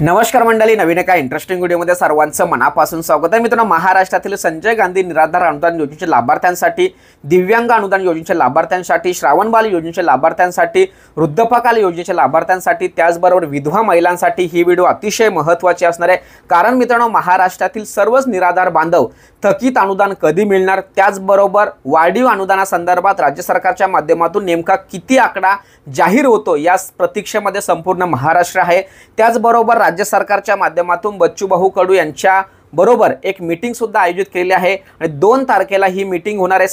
नमस्कार मंडळी, नवीन एका इंटरेस्टिंग व्हिडिओमध्ये सर्वांचं मनापासून स्वागत आहे। मित्रांनो, महाराष्ट्रातील संजय गांधी निराधार अनुदान योजनेच्या लाभार्थ्यांसाठी, दिव्यांग अनुदान योजनेच्या लाभार्थ्यांसाठी, श्रावणबाल योजनेच्या लाभार्थ्यांसाठी, वृद्धपकाल योजनेच्या लाभार्थ्यांसाठी, त्याचबरोबर विधवा महिलांसाठी ही व्हिडिओ अतिशय महत्त्वाची असणार आहे। कारण मित्रांनो, महाराष्ट्रातील सर्वच निराधार बांधव थकीत अनुदान कधी मिळणार, त्याचबरोबर वाढीव अनुदानासंदर्भात राज्य सरकारच्या माध्यमातून नेमका किती आकडा जाहीर होतो या प्रतीक्षेमध्ये संपूर्ण महाराष्ट्र आहे। त्याचबरोबर राज्य सरकारच्या माध्यमातून बच्चूभाऊ कडू यांच्या बरोबर एक मीटिंग सुद्धा आयोजित केली आहे आणि 2 तारखेला ही मीटिंग होणार आहे।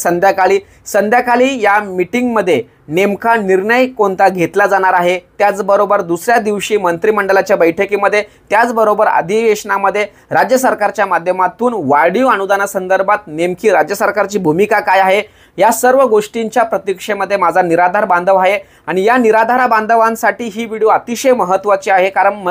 संध्याकाळी या मीटिंग मध्ये नेमका निर्णय कोणता घेतला जाणार आहे, त्याचबरोबर दुसऱ्या दिवशी मंत्रिमंडळाच्या बैठकीमध्ये, त्याचबरोबर अधिवेशनामध्ये राज्य सरकारच्या माध्यमातून वाढीव अनुदानासंदर्भात नेमकी राज्य सरकारची भूमिका काय आहे, या सर्व गोष्टींच्या प्रतीक्षेमध्ये माझा निराधार बांधव आहे। आणि या निराधार बांधवांसाठी ही व्हिडिओ अतिशय महत्त्वाची आहे, कारण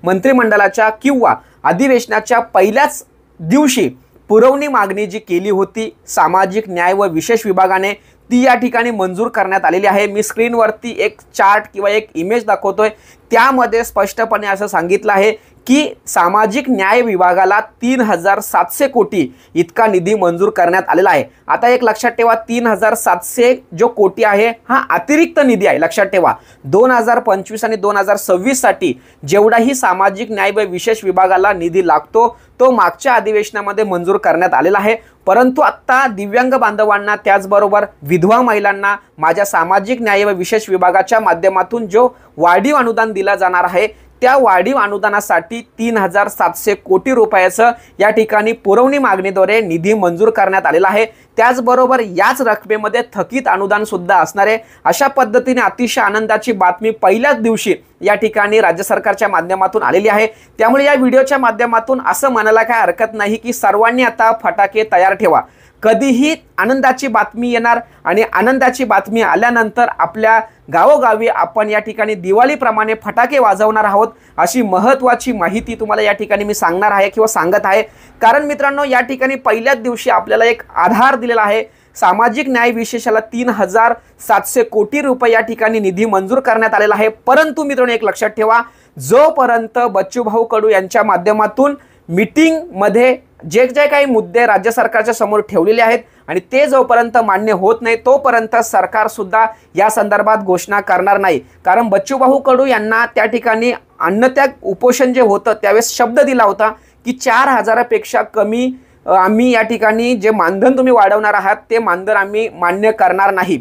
मंत्रिमंडळाच्या किंवा अधिवेशनाच्या पहिल्याच दिवशी पुरवणी मागणी जी केली होती सामाजिक न्याय व विशेष विभागाने, ती या ठिकाणी मंजूर करण्यात आलेली आहे। मी स्क्रीनवरती एक चार्ट किंवा एक इमेज दाखवतोय, त्यामध्ये स्पष्टपणे असं सांगितलं आहे की सामाजिक न्याय विभागाला 3700 कोटी इतका निधी मंजूर करण्यात आलेला आहे। आता एक लक्षात ठेवा, 3700 जो कोटी आहे हा अतिरिक्त निधी आहे। लक्षात ठेवा, 2025 आणि 2026 साठी जेवढाही सामाजिक न्याय व विशेष विभागाला निधी लागतो तो मागच्या अधिवेशनामध्ये मंजूर करण्यात आलेला आहे। परंतु आता दिव्यांग बांधवांना, त्याचबरोबर विधवा महिलांना माझ्या सामाजिक न्याय व विशेष विभागाच्या माध्यमातून जो वाढीव अनुदान दिला जाणार आहे, त्या वाढीव अनुदानासाठी 3700 कोटी रुपयाचं या ठिकाणी पुरवणी मागणीद्वारे निधी मंजूर करण्यात आलेला आहे। त्याचबरोबर याच रकमेमध्ये थकीत अनुदान सुद्धा असणार आहे। अशा पद्धतीने अतिशय आनंदाची बातमी पहिल्याच दिवशी या ठिकाणी राज्य सरकारच्या माध्यमातून आलेली आहे। त्यामुळे या व्हिडिओच्या माध्यमातून असं म्हणायला काय हरकत नाही की सर्वांनी आता फटाके तयार ठेवा, कधीही आनंदाची बातमी येणार आणि आनंदाची बातमी आल्यानंतर आपल्या गावोगावी आपण या ठिकाणी दिवाळीप्रमाणे फटाके वाजवणार आहोत, अशी महत्त्वाची माहिती तुम्हाला या ठिकाणी मी सांगणार आहे किंवा सांगत आहे। कारण मित्रांनो, या ठिकाणी पहिल्याच दिवशी आपल्याला एक आधार दिलेला आहे। सामाजिक न्याय विशेषाला 3700 कोटी रुपये या ठिकाणी निधी मंजूर करण्यात आलेला आहे। परंतु मित्रांनो, एक लक्षात ठेवा, जोपर्यंत बच्चूभाऊ कडू यांच्या माध्यमातून मीटिंग मध्ये जे काही मुद्दे राज्य सरकारच्या समोर ठेवलेले आहेत आणि ते जोपर्यंत मान्य होत नाही तोपर्यंत सरकार सुद्धा या संदर्भात घोषणा करणार नाही। कारण बच्चूभाऊ कडू यांना त्या ठिकाणी अन्नत्याग उपोषण जे होतं त्यावेळेस शब्द दिला होता की 4000 पेक्षा कमी आम्ही या ठिकाणी जे मानधन तुम्ही वाढवणार आहात ते मानधन आम्ही मान्य करणार नाही।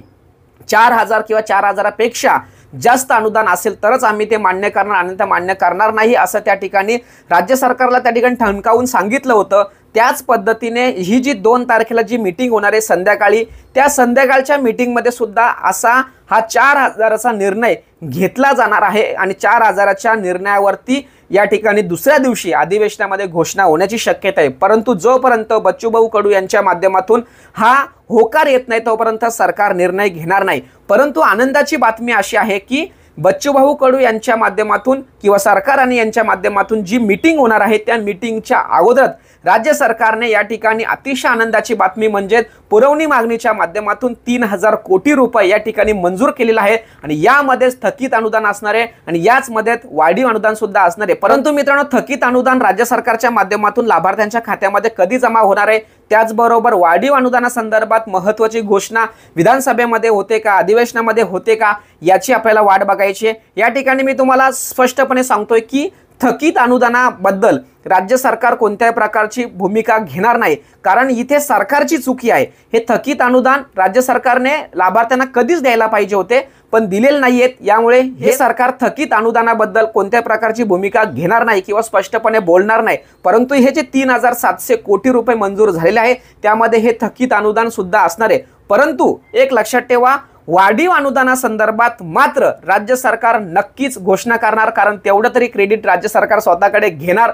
4000 किंवा 4000 पेक्षा जास्त अनुदान असेल तरच आम्ही ते मान्य करणार, आणि ते मान्य करणार नाही असं त्या ठिकाणी राज्य सरकारला त्या ठिकाणी ठणकावून सांगितलं होतं। त्याच पद्धतीने ही जी 2 तारखेला जी मीटिंग होणार आहे संध्याकाळी, त्या संध्याकाळच्या मीटिंगमध्ये सुद्धा असा हा 4000चा निर्णय घेतला जाणार आहे आणि 4000च्या निर्णयावरती या ठिकाणी दुसऱ्या दिवशी अधिवेशनामध्ये घोषणा होण्याची शक्यता आहे। परंतु जोपर्यंत बच्चूभाऊ कडू यांच्या माध्यमातून हा होकार येत नाही तोपर्यंत सरकार निर्णय घेणार नाही। परंतु आनंदाची बातमी अशी आहे की बच्चूभाऊ कडू यांच्या माध्यमातून किंवा सरकार आणि यांच्या माध्यमातून जी मीटिंग होणार आहे त्या मीटिंगच्या अगोदर राज्य सरकारने या ठिकाणी अतिशय आनंदाची बातमी म्हणजे पुरवणी मागणीच्या माध्यमातून 3000 कोटी रुपये या ठिकाणी मंजूर केलेला आहे आणि यामध्येच थकीत अनुदान असणार आहे आणि याच मध्ये वाढीव अनुदान सुद्धा असणार आहे। परंतु मित्रांनो, थकीत अनुदान राज्य सरकारच्या माध्यमातून लाभार्थ्यांच्या खात्यामध्ये कधी जमा होणार आहे, त्याचबरोबर वाढीव अनुदानासंदर्भात महत्त्वाची घोषणा विधानसभेमध्ये होते का, अधिवेशनामध्ये होते का, याची आपल्याला वाट बघायची आहे। या ठिकाणी मी तुम्हाला स्पष्टपणे सांगतोय की थकीत अनुदानाबद्दल राज्य सरकार कोणत्याही प्रकारची भूमिका घेणार नाही, कारण इथे सरकारची चुकी आहे। हे थकीत अनुदान राज्य सरकारने लाभार्थ्यांना कधीच द्यायला पाहिजे होते पण दिलेले नाहीयेत, यामुळे हे सरकार थकीत अनुदानाबद्दल कोणत्याही प्रकारची भूमिका घेणार नाही किंवा स्पष्टपणे बोलणार नाही। परंतु हे जे 3700 कोटी रुपये मंजूर झालेले आहे त्यामध्ये हे थकीत अनुदान सुद्धा असणार आहे। परंतु एक लक्षात ठेवा, वाढीव अनुदानासंदर्भात मात्र राज्य सरकार नक्कीच घोषणा करणार, कारण तेवढं तरी क्रेडिट राज्य सरकार स्वतःकडे घेणार।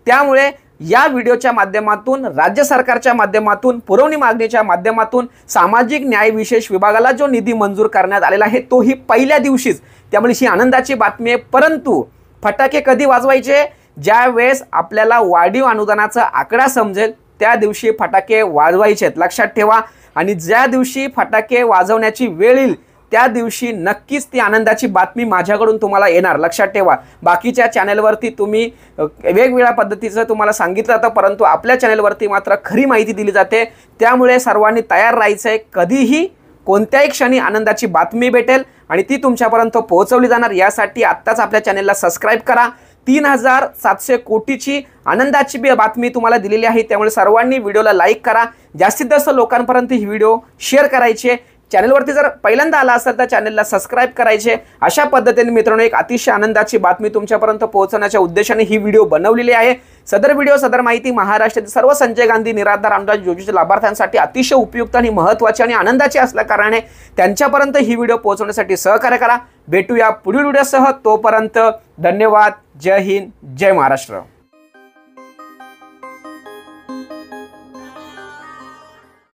त्यामुळे या व्हिडिओच्या माध्यमातून राज्य सरकारच्या माध्यमातून पुरवणी मागणीच्या माध्यमातून सामाजिक न्याय विशेष विभागाला जो निधी मंजूर करण्यात आलेला आहे तोही पहिल्या दिवशीच, त्यामुळे ही आनंदाची बातमी आहे। परंतु फटाके कधी वाजवायचे, ज्या वेळेस आपल्याला वाढीव अनुदानाचा आकडा समजेल त्या दिवशी फटाके वाजवायचे, लक्षात ठेवा। आणि ज्या दिवशी फटाके वाजवण्याची वेळ येईल त्या दिवशी नक्कीच ती आनंदाची बातमी माझ्याकडून तुम्हाला येणार, लक्षात ठेवा। बाकीच्या चॅनलवरती तुम्ही वेगवेगळ्या पद्धतीचं तुम्हाला सांगितलं जातं, परंतु आपल्या चॅनलवरती मात्र खरी माहिती दिली जाते। त्यामुळे सर्वांनी तयार राहायचं आहे, कधीही कोणत्याही क्षणी आनंदाची बातमी भेटेल आणि ती तुमच्यापर्यंत पोहोचवली जाणार। यासाठी आत्ताच आपल्या चॅनलला सबस्क्राईब करा। 3700 कोटीची आनंदाची बातमी तुम्हाला दिलेली आहे, त्यामुळे सर्वांनी व्हिडिओला लाईक करा, जास्तीत जास्त लोकांपर्यंत ही व्हिडिओ शेअर करायचे। चॅनलवरती जर पहिल्यांदा आला असेल तर चॅनलला सबस्क्राईब करायचे। अशा पद्धतीने मित्रांनो एक अतिशय आनंदाची बातमी तुमच्यापर्यंत पोहोचवण्याच्या उद्देशाने ही व्हिडिओ बनवलेली आहे। सदर व्हिडिओ सदर माहिती महाराष्ट्रातील सर्व संजय गांधी निराधार अनुदान योजनेच्या लाभार्थ्यांसाठी अतिशय उपयुक्त आणि महत्त्वाची आणि आनंदाची असल्या कारणाने त्यांच्यापर्यंत ही व्हिडिओ पोहोचवण्यासाठी सहकार्य करा। भेटूया पुढील व्हिडिओसह, तोपर्यंत धन्यवाद। जय हिंद, जय महाराष्ट्र।